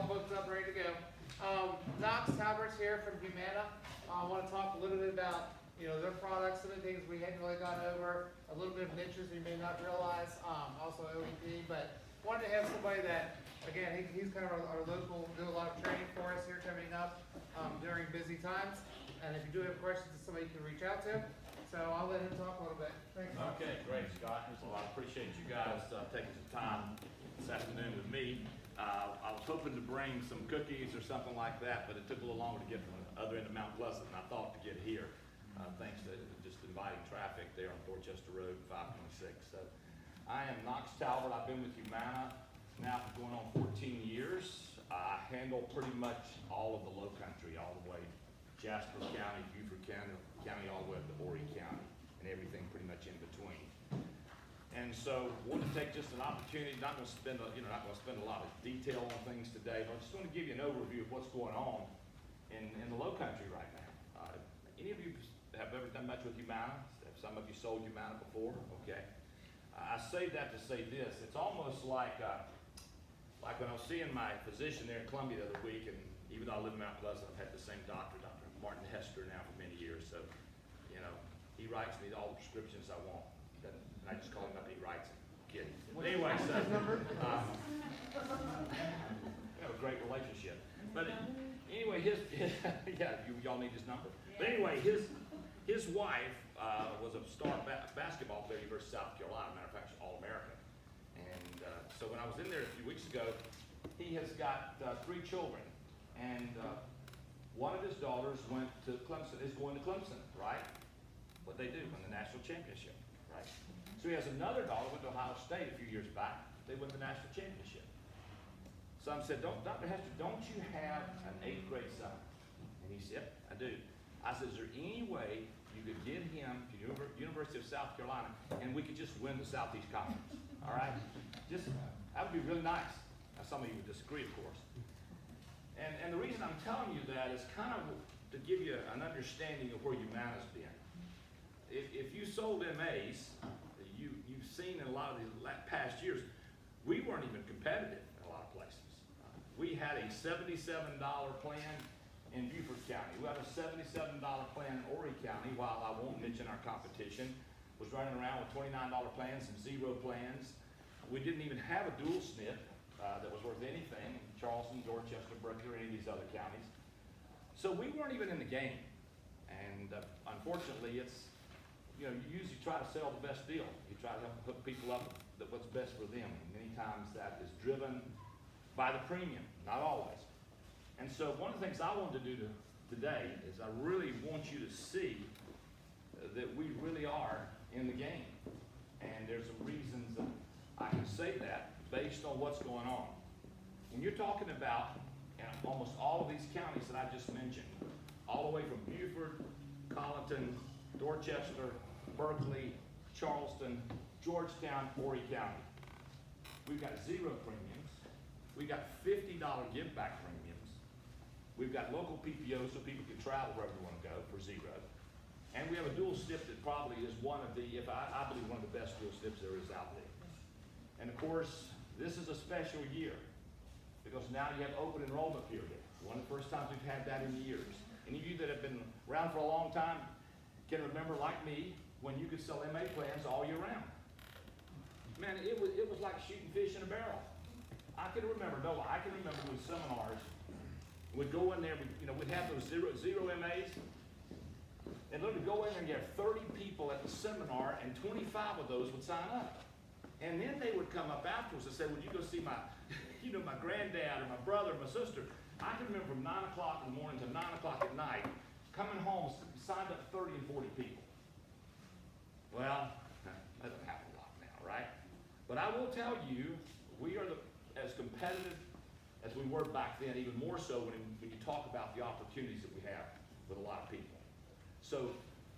all booked up, ready to go. Knox Talbert's here from Humana. I want to talk a little bit about, their products, some of the things we hadn't really gone over, a little bit of niches you may not realize, also OEP, but wanted to have somebody that, again, he's kind of our local, do a lot of training for us here coming up during busy times. And if you do have questions, it's somebody you can reach out to. So I'll let him talk a little bit. Thanks. Okay, great, Scott. Well, I appreciate you guys taking some time this afternoon with me. I was hoping to bring some cookies or something like that, but it took a little longer to get from the other end of Mount Pleasant than I thought to get here, thanks to just inviting traffic there on Dorchester Road, 526. So I am Knox Talbert. I've been with Humana now for going on 14 years. I handle pretty much all of the low country, all the way Jasper County, Beaufort County, all the way up to Horry County, and everything pretty much in between. And so, want to take just an opportunity. Not going to spend a lot of detail on things today, but I just want to give you an overview of what's going on in the Low Country right now. Any of you have ever done much with Humana? Have some of you sold Humana before? Okay. I say that to say this. It's almost like when I was seeing my physician there in Columbia the other week, and even though I live in Mount Pleasant, I've had the same doctor, Dr. Martin Hester, now for many years. So, he writes me all the prescriptions I want. And I just call him up and he writes it. Kidding. But anyway, so we have a great relationship. But anyway, y'all need his number. Yeah. But anyway, his wife was a star basketball player at University of South Carolina. Matter of fact, she's All-American. And so when I was in there a few weeks ago, he has got 3 children. And one of his daughters went to Clemson, is going to Clemson, right? What they do, win the national championship, right? So he has another daughter, went to Ohio State a few years back. They won the national championship. Some said, Dr. Hester, don't you have an 8th grade son? And he said, yep, I do. I said, is there any way you could get him to University of South Carolina and we could just win the Southeast Conference? All right? That would be really nice. Now, some of you would disagree, of course. And the reason I'm telling you that is kind of to give you an understanding of where Humana's been. If you sold MAs, you've seen in a lot of these past years, we weren't even competitive in a lot of places. We had a $77 plan in Beaufort County. We had a $77 plan in Horry County, while I won't mention our competition was running around with $29 plans and 0 plans. We didn't even have a dual SNP that was worth anything in Charleston, Dorchester, Berkeley, or any of these other counties. So we weren't even in the game. And unfortunately, it's, you usually try to sell the best deal. You try to hook people up with what's best for them. And many times that is driven by the premium, not always. And so one of the things I wanted to do today is I really want you to see that we really are in the game. And there's some reasons that I can say that based on what's going on. When you're talking about almost all of these counties that I just mentioned, all the way from Beaufort, Colleton, Dorchester, Berkeley, Charleston, Georgetown, Horry County. We've got 0 premiums. We've got $50 give-back premiums. We've got local PPO so people can travel wherever they want to go for 0. And we have a dual SNP that probably is one of the, I believe, one of the best dual SNPs there is out there. And of course, this is a special year because now you have open enrollment period. One of the first times we've had that in years. Any of you that have been around for a long time can remember, like me, when you could sell MA plans all year round. Man, it was like shooting fish in a barrel. I can remember those seminars. We'd go in there, we'd have those zero MAs, and literally go in there and you have 30 people at the seminar, and 25 of those would sign up. And then they would come up afterwards and say, would you go see my, my granddad or my brother or my sister? I can remember from 9 o'clock in the morning to 9 o'clock at night, coming home, signed up 30 and 40 people. Well, that doesn't happen a lot now, right? But I will tell you, we are as competitive as we were back then, even more so when you talk about the opportunities that we have with a lot of people. So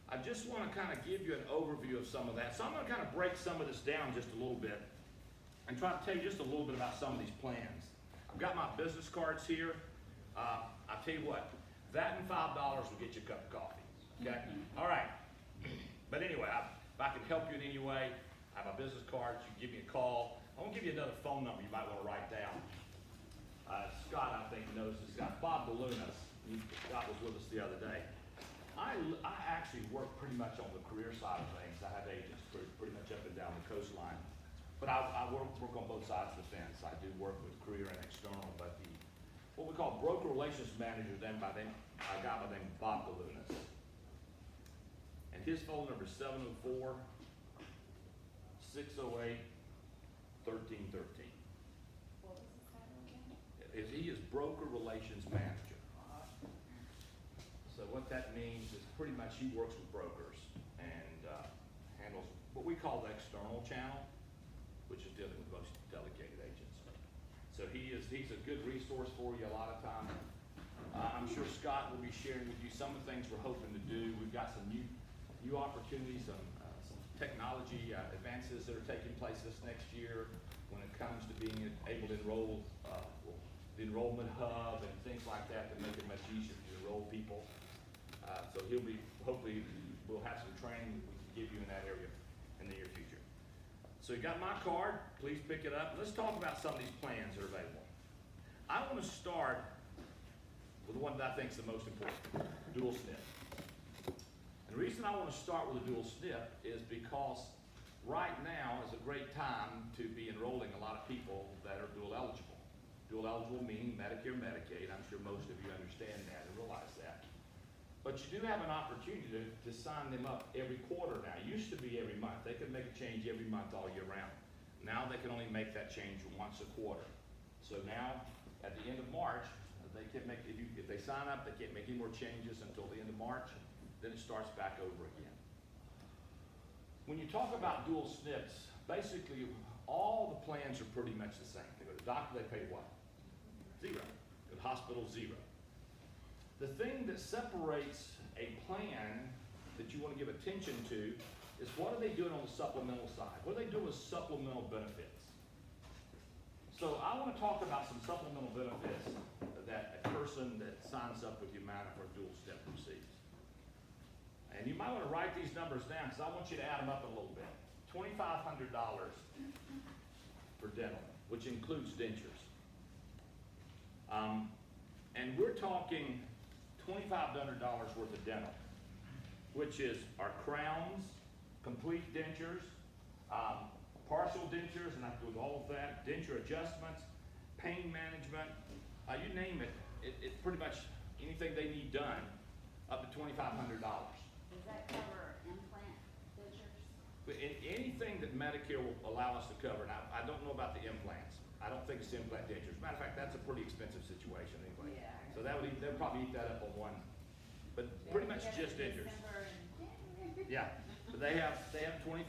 I just want to kind of give you an overview of some of that. So I'm going to kind of break some of this down just a little bit and try to tell you just a little bit about some of these plans. I've got my business cards here. I'll tell you what, that and $5 will get you a cup of coffee, okay? All right. But anyway, if I can help you in any way, I have my business cards. You can give me a call. I want to give you another phone number you might want to write down. Scott, I think, knows this guy, Bob DeLunas. Scott was with us the other day. I actually work pretty much on the career side of things. I have agents pretty much up and down the coastline. But I work on both sides of the fence. I do work with career and external, but what we call broker relations manager, a guy by the name of Bob DeLunas. And his phone number is 704-608-1313. What was the title again? He is broker relations manager. So what that means is pretty much he works with brokers and handles what we call the external channel, which is dealing with most delegated agents. So he's a good resource for you a lot of times. I'm sure Scott will be sharing with you some of the things we're hoping to do. We've got some new opportunities, some technology advances that are taking place this next year when it comes to being able to enroll, the enrollment hub and things like that to make it much easier to enroll people. So hopefully we'll have some training that we can give you in that area in the near future. So you got my card, please pick it up. Let's talk about some of these plans that are available. I want to start with the one that I think is the most important, dual SNP. And the reason I want to start with a dual SNP is because right now is a great time to be enrolling a lot of people that are dual eligible. Dual eligible meaning Medicare, Medicaid. I'm sure most of you understand that and realize that. But you do have an opportunity to sign them up every quarter now. It used to be every month. They could make a change every month all year round. Now they can only make that change once a quarter. So now, at the end of March, they can't make, if they sign up, they can't make any more changes until the end of March. Then it starts back over again. When you talk about dual SNPs, basically all the plans are pretty much the same. They go to the doctor, they pay what? Zero. Go to the hospital, zero. The thing that separates a plan that you want to give attention to is what are they doing on the supplemental side? What are they doing with supplemental benefits? So I want to talk about some supplemental benefits that a person that signs up with Humana for a dual SNP receives. And you might want to write these numbers down because I want you to add them up a little bit. $2,500 for dental, which includes dentures. And we're talking $2,500 worth of dental, which is our crowns, complete dentures, partial dentures, and I have to do all of that, denture adjustments, pain management, you name it, it's pretty much anything they need done up to $2,500. Does that cover implant dentures? But anything that Medicare will allow us to cover, now I don't know about the implants. I don't think it's implant dentures. Matter of fact, that's a pretty expensive situation anyway. Yeah. So they'll probably eat that up on one, but pretty much just dentures. Yeah, but they have $2,500,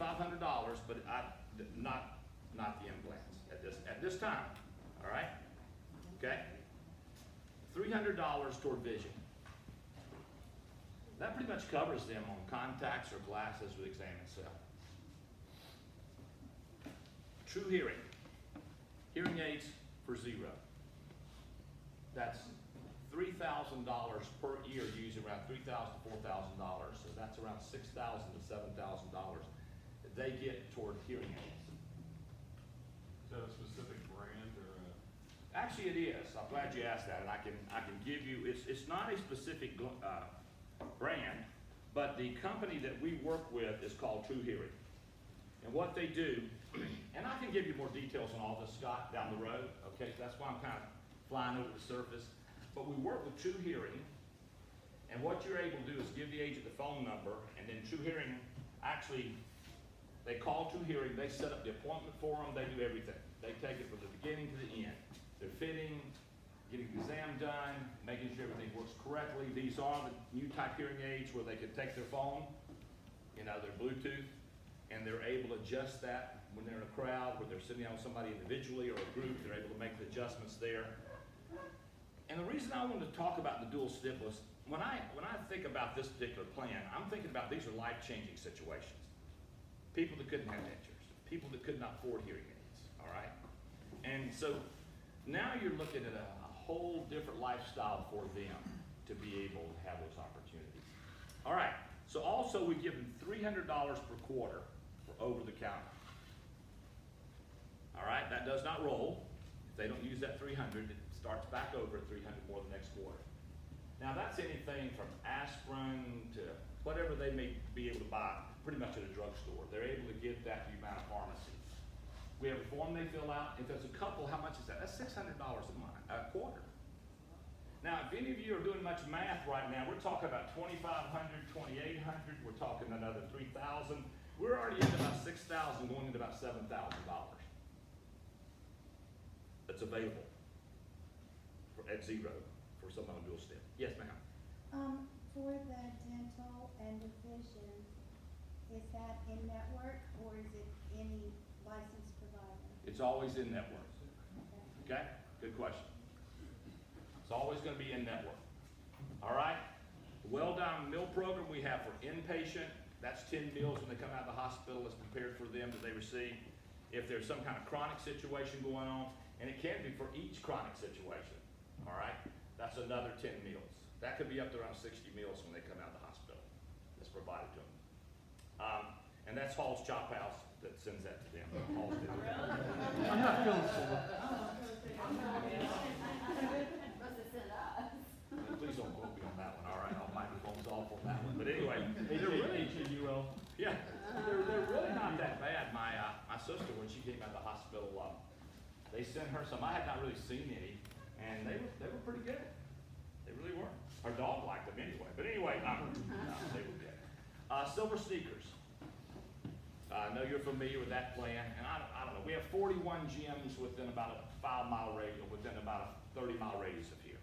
but not the implants at this time. All right, okay. $300 toward vision. That pretty much covers them on contacts or glasses with exam itself. True hearing. Hearing aids for zero. That's $3,000 per year, using around $3,000 to $4,000. So that's around $6,000 to $7,000 that they get toward hearing aids. Is that a specific brand or a? Actually, it is. I'm glad you asked that, and I can give you. It's not a specific brand, but the company that we work with is called True Hearing, and what they do. And I can give you more details on all this, Scott, down the road. Okay, so that's why I'm kind of flying over the surface. But we work with True Hearing, and what you're able to do is give the agent the phone number, and then True Hearing actually, they call True Hearing, they set up the appointment for them, they do everything. They take it from the beginning to the end. They're fitting, getting the exam done, making sure everything works correctly. These are the new type hearing aids where they can take their phone, their Bluetooth, and they're able to adjust that when they're in a crowd, where they're sitting on somebody individually or a group, they're able to make the adjustments there. And the reason I wanted to talk about the dual SNP was, when I think about this particular plan, I'm thinking about these are life-changing situations. People that couldn't have dentures, people that could not afford hearing aids, all right? And so now you're looking at a whole different lifestyle for them to be able to have those opportunities. All right, so also we give them $300 per quarter for over-the-counter. All right, that does not roll. If they don't use that $300, it starts back over at 300 more the next quarter. Now that's anything from aspirin to whatever they may be able to buy pretty much at a drugstore. They're able to get that to Humana pharmacy. We have a form they fill out. If there's a couple, how much is that? That's $600 a quarter. Now, if any of you are doing much math right now, we're talking about $2,500, $2,800. We're talking another $3,000. We're already into about $6,000, going into about $7,000. That's available at zero for someone on dual step. Yes, ma'am. For the dental and the vision, is that in network or is it any licensed provider? It's always in network. Okay. Okay? Good question. It's always going to be in network. All right? The well-done meal program we have for inpatient, that's 10 meals when they come out of the hospital. It's prepared for them that they receive. If there's some kind of chronic situation going on, and it can be for each chronic situation, all right? That's another 10 meals. That could be up to around 60 meals when they come out of the hospital. That's provided to them. And that's Hall's Chop House that sends that to them. Hall's did it. Oh, I'm not feeling full. Must have sent us. Please don't quote me on that one, all right? Our microphone's off on that one. But anyway, They're really H-A-U-L. yeah, they're really not that bad. My sister, when she came out of the hospital, they sent her some. I had not really seen any, and they were pretty good. They really were. Her dog liked them anyway. But anyway, no, they were good. Silver Sneakers. I know you're familiar with that plan, and I don't know. We have 41 gyms within about a 5-mile radius, within about a 30-mile radius of here.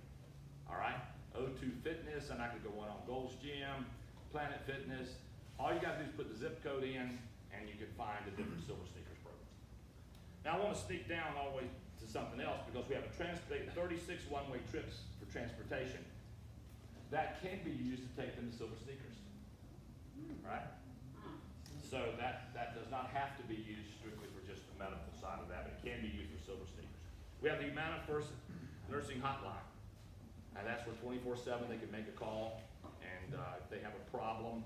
All right? O2 Fitness, and I could go on Gold's Gym, Planet Fitness. All you got to do is put the zip code in, and you can find the different Silver Sneakers programs. Now, I want to sneak down all the way to something else because we have 36 one-way trips for transportation that can be used to take them to Silver Sneakers. Right? So that does not have to be used strictly for just the medical side of that, but it can be used for Silver Sneakers. We have the Humana First Nursing Hotline, and that's where 24/7 they can make a call, and if they have a problem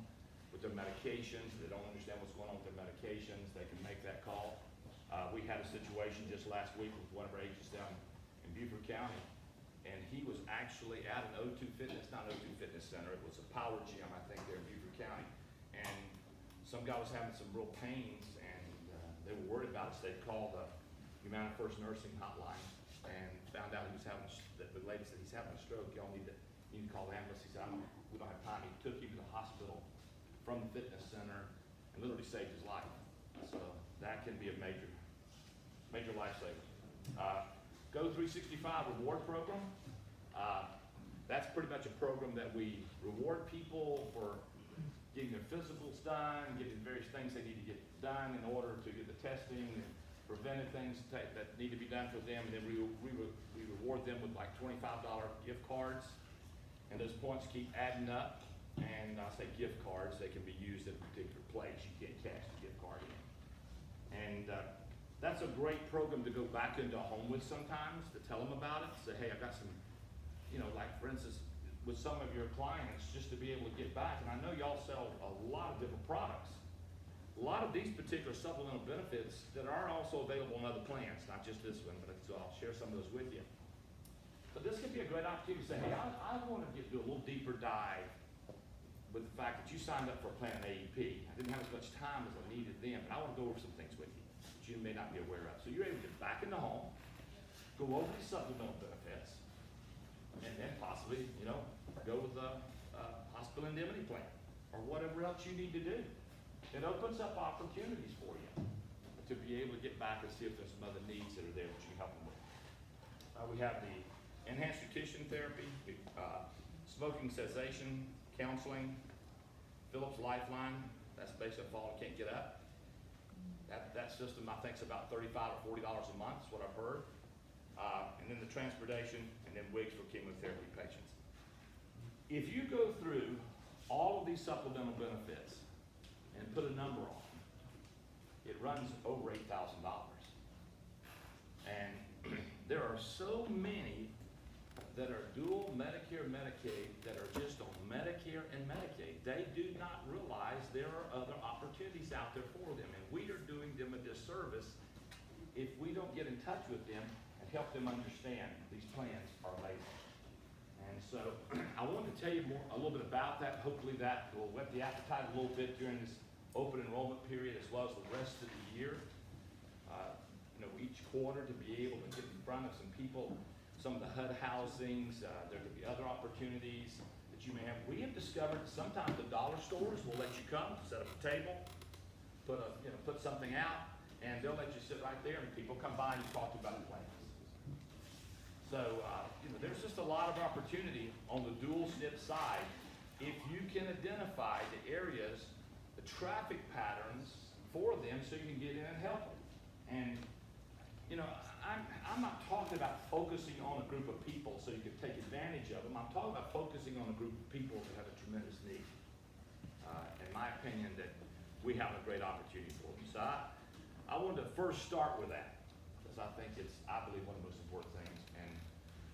with their medications, they don't understand what's going on with their medications, they can make that call. We had a situation just last week with one of our agents down in Beaufort County, and he was actually at an O2 Fitness, not O2 Fitness Center, it was a power gym, I think, there in Beaufort County. And some guy was having some real pains, and they were worried about it, so they called the Humana First Nursing Hotline and found out he was having, that the lady said, he's having a stroke, you need to call the ambulance. He said, we don't have time. He took him to the hospital from the fitness center and literally saved his life. So that can be a major lifesaver. Go 365 reward program. That's pretty much a program that we reward people for getting their physicals done, getting various things they need to get done in order to get the testing and preventive things that need to be done for them. And then we reward them with like $25 gift cards. And those points keep adding up. And I say gift cards, they can be used at a particular place. You can't cash the gift card in. And that's a great program to go back into a home with sometimes, to tell them about it. Say, hey, I've got some, like for instance, with some of your clients, just to be able to get back. And I know y'all sell a lot of different products. A lot of these particular supplemental benefits that are also available in other plans, not just this one, but so I'll share some of those with you. But this could be a great opportunity to say, hey, I want to do a little deeper dive with the fact that you signed up for a plan AEP. I didn't have as much time as I needed then, but I want to go over some things with you that you may not be aware of. So you're able to get back in the home, go over these supplemental benefits, and then possibly, go with a hospital indemnity plan or whatever else you need to do. It opens up opportunities for you to be able to get back and see if there's some other needs that are there that you can help them with. We have the enhanced nutrition therapy, smoking cessation counseling, Phillips Lifeline. That's basically falling, can't get up. That system I think is about $35 or $40 a month is what I've heard. And then the transportation, and then wigs for chemotherapy patients. If you go through all of these supplemental benefits and put a number on it, it runs over $8,000. And there are so many that are dual Medicare, Medicaid, that are just on Medicare and Medicaid. They do not realize there are other opportunities out there for them, and we are doing them a disservice if we don't get in touch with them and help them understand these plans are amazing. And so I wanted to tell you a little bit about that. Hopefully that will whet the appetite a little bit during this open enrollment period as well as the rest of the year. Each quarter to be able to get in front of some people, some of the HUD housings, there could be other opportunities that you may have. We have discovered that sometimes the dollar stores will let you come, set up a table, put something out, and they'll let you sit right there and people come by and you talk about the plans. So, there's just a lot of opportunity on the dual SNP side if you can identify the areas, the traffic patterns for them so you can get in and help them. And, I'm not talking about focusing on a group of people so you can take advantage of them. I'm talking about focusing on a group of people that have a tremendous need. In my opinion, that we have a great opportunity for them. So I wanted to first start with that because I think it's, I believe, one of the most important things. And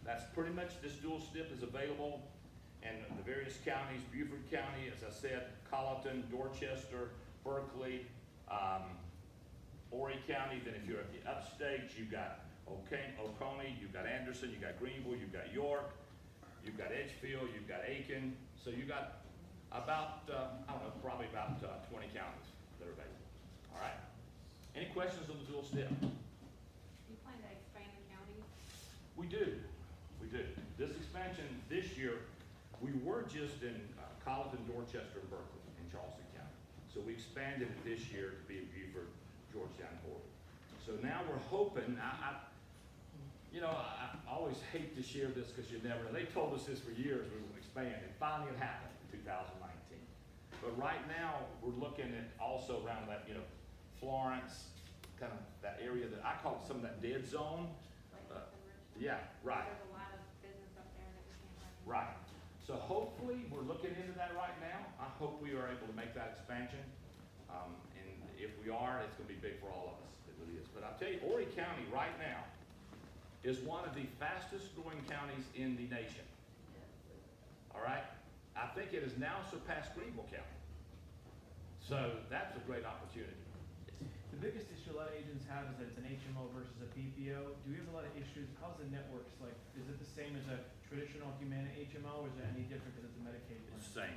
that's pretty much, this dual SNP is available in the various counties, Beaufort County, as I said, Colleton, Dorchester, Berkeley, Horry County. Then if you're at the upstate, you've got Oconee, you've got Anderson, you've got Greenville, you've got York, you've got Edgefield, you've got Aiken. So you got about, probably about 20 counties that are available. All right? Any questions on the dual SNP? Do you plan to expand the counties? We do. This expansion this year, we were just in Colleton, Dorchester, and Berkeley in Charleston County. So we expanded it this year to be in Beaufort, Georgetown, and Horry. So now we're hoping, I always hate to share this because you never know. They told us this for years, we would expand, and finally it happened in 2019. But right now, we're looking at also around that, Florence, kind of that area that I call some of that dead zone. Like Richmond? Yeah, right. There's a lot of business up there that we can't run into. Right. So hopefully, we're looking into that right now. I hope we are able to make that expansion. And if we are, it's gonna be big for all of us. It really is. But I'll tell you, Horry County right now is one of the fastest growing counties in the nation. All right? I think it has now surpassed Greenville County. So that's a great opportunity. The biggest issue a lot of agents have is that it's an HMO versus a PPO. Do we have a lot of issues? How's the networks like? Is it the same as a traditional Humana HMO, or is it any different because it's a Medicaid plan? It's the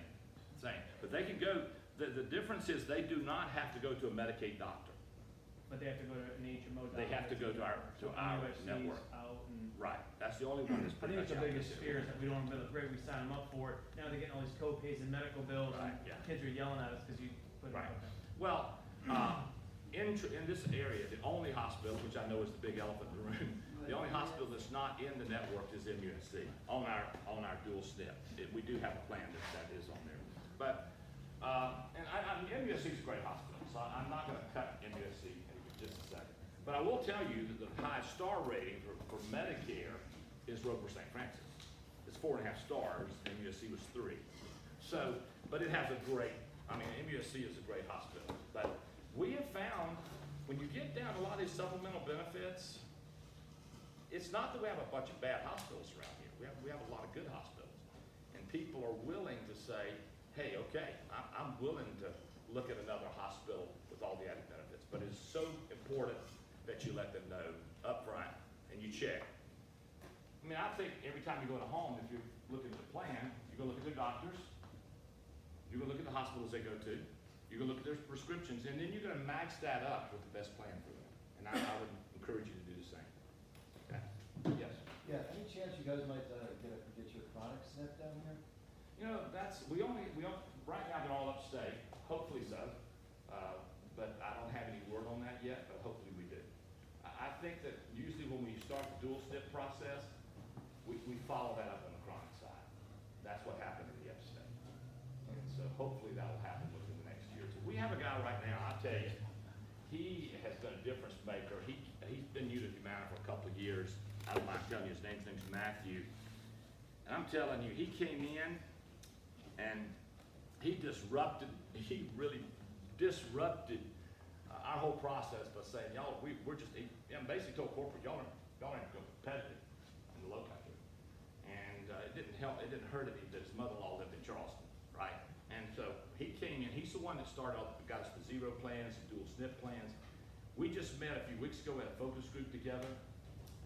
same. But they can go, the difference is they do not have to go to a Medicaid doctor. But they have to go to an HMO doctor. They have to go to our USC's network. out and. Right. That's the only one that's I pretty think much it's out the biggest there. fear is that we don't have a great, we sign them up for it. Now they're getting all these co-pays and medical bills, and Right, yeah. kids are yelling at us because you put it Right. up there. Well, in this area, the only hospital, which I know is the big elephant in the room, the only hospital that's not in the network is MUSC on our dual SNP. We do have a plan that is on there. But, MUSC is a great hospital, so I'm not gonna cut MUSC in just a second. But I will tell you that the highest star rating for Medicare is Roper St. Francis. It's 4.5 stars, MUSC was 3. So, but it has MUSC is a great hospital. But we have found, when you get down to a lot of these supplemental benefits, it's not that we have a bunch of bad hospitals around here. We have a lot of good hospitals. And people are willing to say, hey, okay, I'm willing to look at another hospital with all the added benefits. But it's so important that you let them know up front and you check. I mean, I think every time you go to home, if you're looking at the plan, you're gonna look at their doctors, you're gonna look at the hospitals they go to, you're gonna look at their prescriptions, and then you're gonna match that up with the best plan for them. And I would encourage you to do the same. Okay? Yes? Yeah, any chance you guys might get your chronic SNP down here? Right now they're all upstate, hopefully so. But I don't have any word on that yet, but hopefully we do. I think that usually when we start the dual SNP process, we follow that up on the chronic side. That's what happened in the upstate. And so hopefully that will happen within the next year or two. We have a guy right now, I'll tell you, he has been a difference maker. He's been new to Humana for a couple of years. I don't mind telling you his name's Matthew. And I'm telling you, he came in and he really disrupted our whole process by saying, y'all, we're just, he basically told corporate, y'all ain't competitive in the low country. And it didn't hurt any that his mother-in-law lived in Charleston, right? And so he came in, he's the one that started off, got us the zero plans, the dual SNP plans. We just met a few weeks ago, we had a focus group together,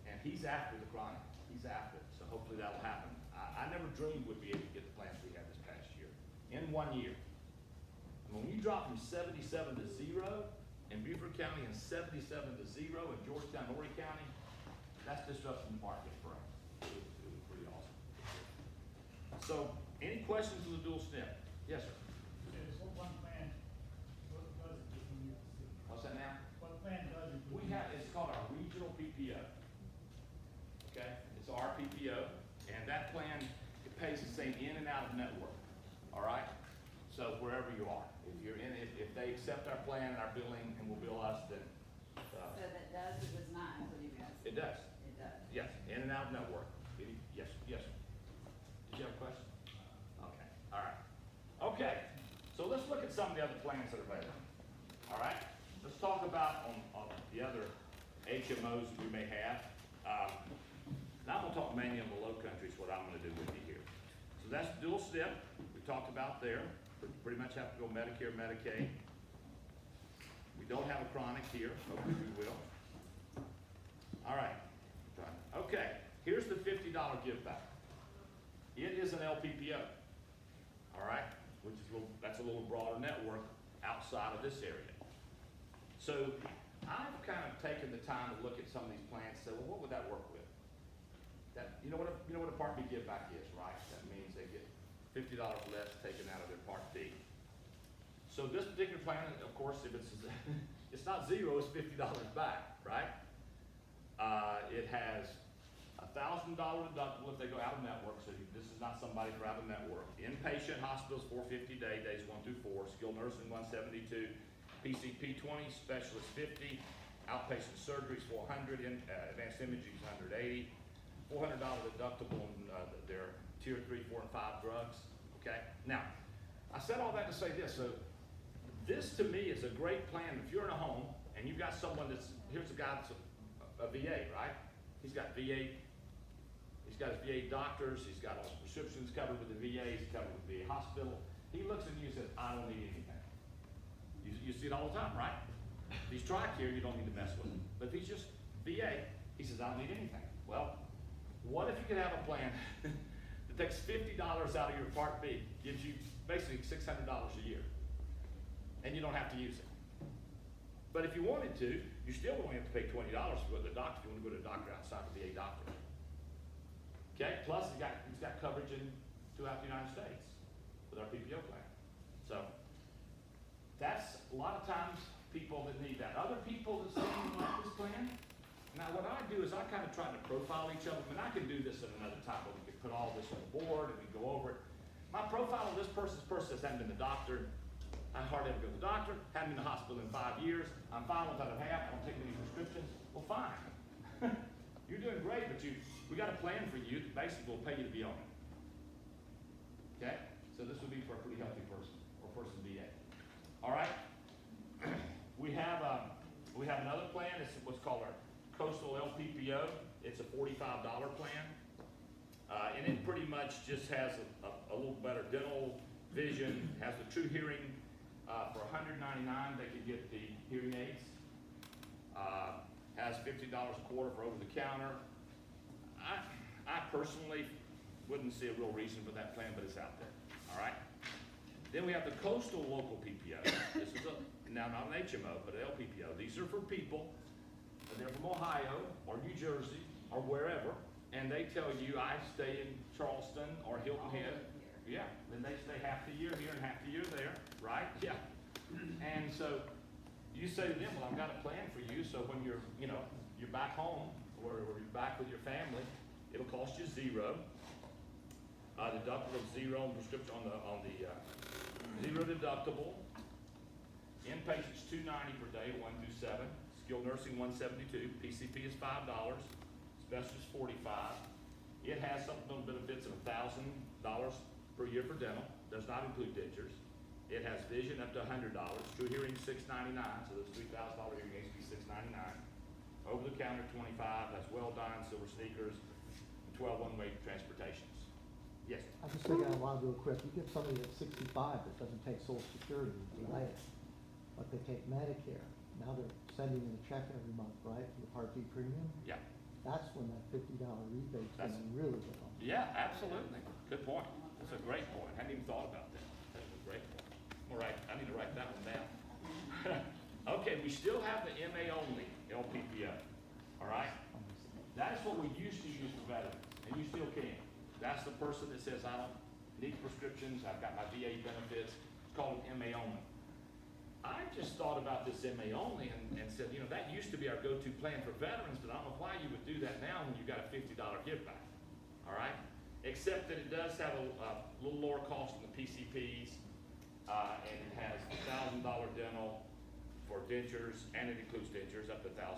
And he's after the chronic, he's after it, so hopefully that'll happen. I never dreamed we'd be able to get the plans we had this past year, in 1 year. I mean, when you drop from 77 to 0 in Beaufort County and 77 to 0 in Georgetown, Horry County, that's disrupting the market for us. It was pretty awesome. So, any questions on the dual SNP? Yes, sir. There's one plan, what does it do when you see? What's that now? What plan does it do? We have, it's called our regional PPO. Okay, it's our PPO, and that plan, it pays the same in and out of network, all right? So wherever you are, if you're in, if they accept our plan and our billing and will bill us, then, So that does or does not include you guys? it does. It does. Yes, in and out of network. Yes, yes, sir. Did you have a question? Okay, all right. Okay, so let's look at some of the other plans that are available. All right, let's talk about on the other HMOs we may have. Now I'm gonna talk mainly on the low country is what I'm gonna do with you here. So that's dual SNP, we talked about there. We pretty much have to go Medicare, Medicaid. We don't have a chronic here, hopefully we will. All right, okay, here's the $50 give back. It is an LPPO, all right, which is that's a little broader network outside of this area. So I've kind of taken the time to look at some of these plans and say, well, what would that work with? That, you know what a Part B give back is, right? That means they get $50 less taken out of their Part B. So this particular plan, of course, if it's it's not zero, it's $50 back, right? It has $1,000 deductible if they go out of network, so this is not somebody for out of network. Inpatient hospitals, $450 days 1 through 4. Skilled nursing, $172. PCP 20, specialist 50. Outpatient surgeries, $400. Advanced imaging is $180. $400 deductible on their tier 3, 4, and 5 drugs. Okay. Now, I said all that to say this. So, this to me is a great plan. If you're in a home and you've got someone that's here's a guy that's a VA, right? He's got VA. He's got his VA doctors. He's got all his prescriptions covered with the VA. He's covered with the VA hospital. He looks at you and says, "I don't need anything." You see it all the time, right? If he's TRICARE, you don't need to mess with him. But if he's just VA, he says, "I don't need anything." Well, what if you could have a plan that takes $50 out of your Part B, gives you basically $600 a year, and you don't have to use it? But if you wanted to, you still would only have to pay $20 to go to the doctor if you want to go to a doctor outside the VA doctor. Okay, plus he's got coverage throughout the United States with our PPO plan. So that's a lot of times people that need that. Other people that say you like this plan. Now what I do is I kind of try to profile each of them, and I can do this at another time, but we could put all this on the board and we go over it. My profile of this person hasn't been to the doctor. I hardly ever go to the doctor, haven't been to the hospital in 5 years. I'm fine with that I have, I don't take any prescriptions. Well, fine. You're doing great, but we got a plan for you that basically will pay you to be on it. Okay? So this would be for a pretty healthy person, or person VA. All right? We have another plan. It's what's called our Coastal LPPO. It's a $45 plan. And it pretty much just has a little better dental vision, has the true hearing. For $199, they could get the hearing aids. Has $50 a quarter for over the counter. I personally wouldn't see a real reason for that plan, but it's out there. All right. Then we have the Coastal Local PPO. This is now not an HMO, but an LPPO. These are for people, they're from Ohio or New Jersey or wherever, and they tell you I stay in Charleston or Hilton Head. Yeah, then they stay half the year here and half the year there, right? Yeah. And so you say to them, well, I've got a plan for you, so when you're back home or you're back with your family, it'll cost you $0. Deductible of $0 on prescription on the $0 deductible. Inpatients $290 per day, 1 through 7. Skilled nursing $172. PCP is $5. Specialist $45. It has supplemental benefits of $1,000 per year for dental. Does not include dentures. It has vision up to $100. True hearing $699. So those $3,000 hearing aids be $699. Over the counter $25. That's well done, silver sneakers, and 12 one-way transportations. Yes. I just think I want to do it quick. You get somebody at 65 that doesn't take Social Security, you delay it, but they take Medicare. Now they're sending in a check every month, right, for the Part B premium? Yeah. that's when that $50 rebate's gonna That's- really go on. Yeah, absolutely. Good point. That's a great point. Hadn't even thought about that. That's a great point. All right, I need to write that one down. Okay, we still have the MA only LPPO, all right? That's what we used to use for veterans, and you still can. That's the person that says, I don't need prescriptions, I've got my VA benefits. It's called MA only. I just thought about this MA only and said, you know, that used to be our go-to plan for veterans, but I don't know why you would do that now when you've got a $50 give back, all right? Except that it does have a little lower cost than the PCPs, and it has $1,000 dental for dentures, and it includes dentures up to $1,000.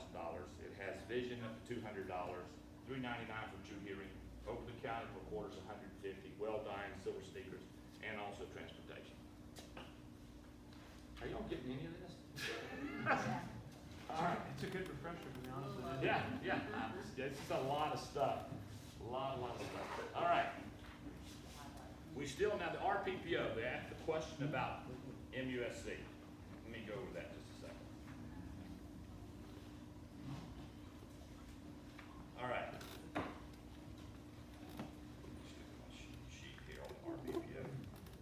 It has vision up to $200, $399 for true hearing, over the counter for quarters $150, well-dying silver sneakers, and also transportation. Are y'all getting any of this? All right. It's a good refresher, to be honest with you. Yeah. It's just a lot of stuff. A lot of stuff. All right. We still, now the RPPO, they asked the question about MUSC. Let me go over that just a second. All right. Sheet here on the RPPO.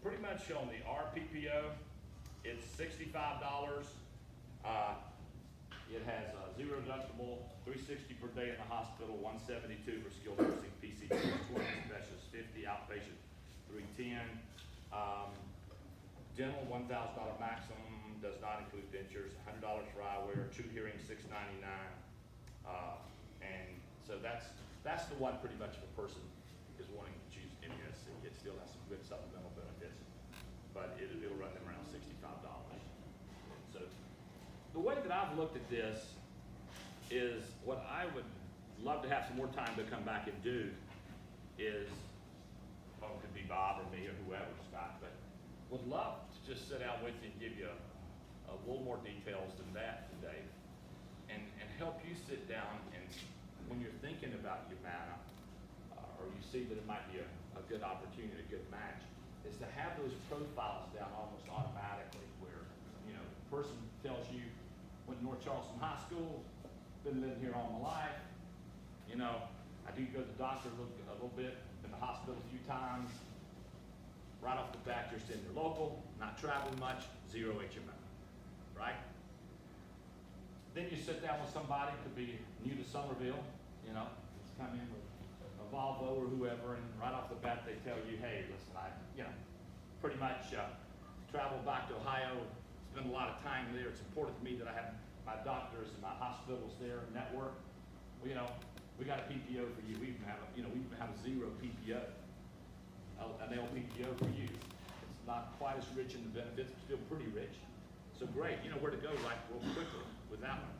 Pretty much on the RPPO, it's $65. It has zero deductible, $360 per day in the hospital, $172 for skilled nursing, PCP, 20 specialists, 50 outpatient, $310. Dental, $1,000 maximum, does not include dentures, $100 for eyewear, true hearing, $699. And so that's the one pretty much if a person is wanting to choose MUSC. It still has some good supplemental benefits, but it'll run them around $65. So the way that I've looked at this is what I would love to have some more time to come back and do is, well, it could be Bob or me or whoever, Scott, but would love to just sit down with you and give you a little more details than that today and help you sit down and when you're thinking about Humana, or you see that it might be a good opportunity, a good match, is to have those profiles down almost automatically where, you know, the person tells you, went to North Charleston High School, been living here all my life, you know, I do go to the doctor a little bit, in the hospital a few times, right off the bat, you're sitting there local, not traveling much, zero HMO, right? Then you sit down with somebody, could be new to Somerville, you know, it's come in with a Volvo or whoever, and right off the bat, they tell you, hey, listen, I, you know, pretty much travel back to Ohio, spend a lot of time there. It's important to me that I have my doctors and my hospitals there, network. Well, you know, we got a PPO for you. We even have a, you know, we even have a zero PPO, an LPPO for you. It's not quite as rich in the benefits, but still pretty rich. So great, you know where to go like real quickly with that one.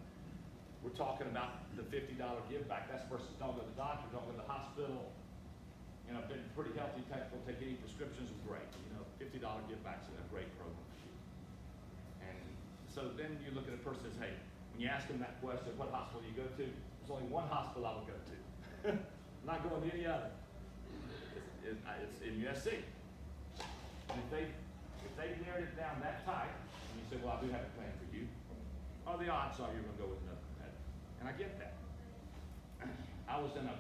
We're talking about the $50 give back. That's versus don't go to the doctor, don't go to the hospital. You know, been pretty healthy, don't take any prescriptions, great. You know, $50 give back's a great program for you. And so then you look at a person and says, hey, when you ask them that question, what hospital do you go to? There's only one hospital I would go to. I'm not going to any other. It's in USC. And if they narrowed it down that tight, and you say, well, I do have a plan for you, the odds are you're going to go with another competitor. And I get that. I was in a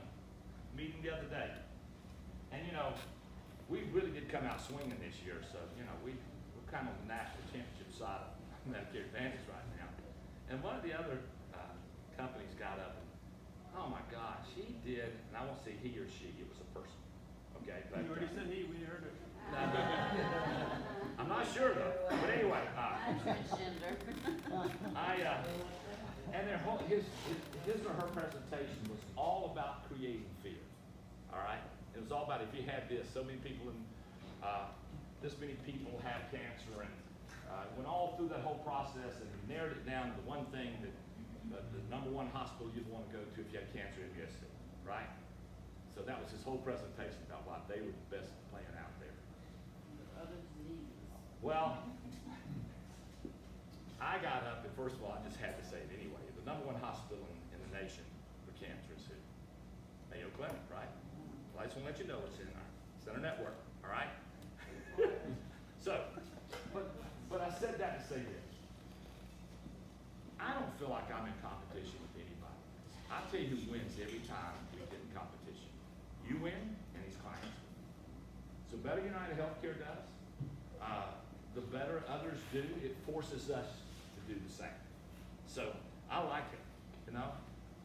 meeting the other day, and you know, we really did come out swinging this year, so you know, we're kind of on the national championship side of Medicare Advantage right now. And one of the other companies got up and, oh my gosh, he did, and I won't say he or she, it was a person, okay? But, You already said he, we heard it. I'm not sure though, but anyway, Transgender. and their whole, his or her presentation was all about creating fear, all right? It was all about if you had this, so many people in, this many people have cancer, and went all through that whole process and narrowed it down to the one thing that the number one hospital you'd want to go to if you had cancer in USC, right? So that was his whole presentation about why they were the best plan out there. Other diseases. Well, I got up, and first of all, I just had to say it anyway. The number one hospital in the nation for cancer is who? Mayo Clinic, right? Well, I just want to let you know it's in our network, all right? So, but I said that to say this. I don't feel like I'm in competition with anybody. I'll tell you who wins every time we get in competition. You win, and these clients win. So better United Healthcare does, the better others do. It forces us to do the same. So I like it, you know.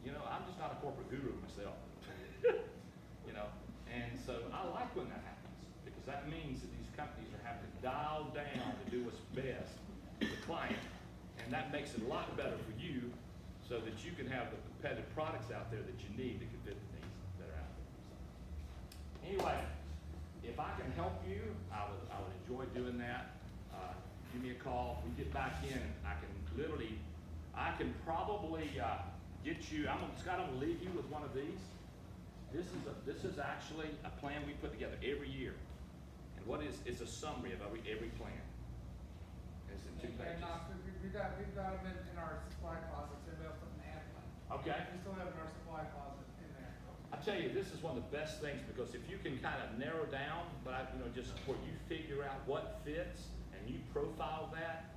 I'm just not a corporate guru myself, you know. And so I like when that happens because that means that these companies are having to dial down to do what's best for the client, and that makes it a lot better for you, so that you can have the competitive products out there that you need to fit the needs that are out there. So, anyway, if I can help you, I would enjoy doing that. Give me a call. We get back in. I can probably get you. Scott, I'm gonna leave you with one of these. This is actually a plan we put together every year, and it's a summary of every plan. It's in 2 pages. And we've got them in our supply closet, so they'll put an ad plan. Okay. We still have it in our supply closet in there. I tell you, this is one of the best things because if you can kind of narrow down, just where you figure out what fits and you profile that,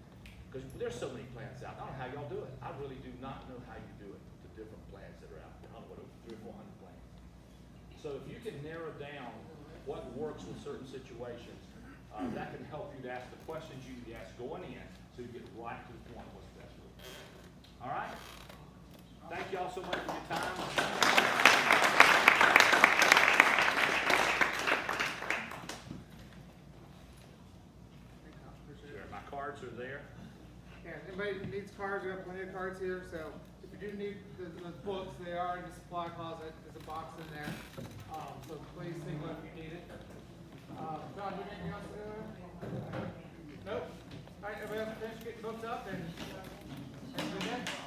because there's so many plans out. I don't know how y'all do it. I really do not know how you do it. The different plans that are out there. I don't know what, 300 or 400 plans. So if you can narrow down what works in certain situations, that can help you to ask the questions you need to ask going in, so you get right to the point of what's best for you. All right. Thank y'all so much for your time. Sure, my cards are there. Yeah, anybody that needs cards, we have plenty of cards here, so if you do need the books, they are in the supply closet, there's a box in there. So please think of if you need it. John, do you have anything else to do? Nope. All right, everybody else finish getting booked up and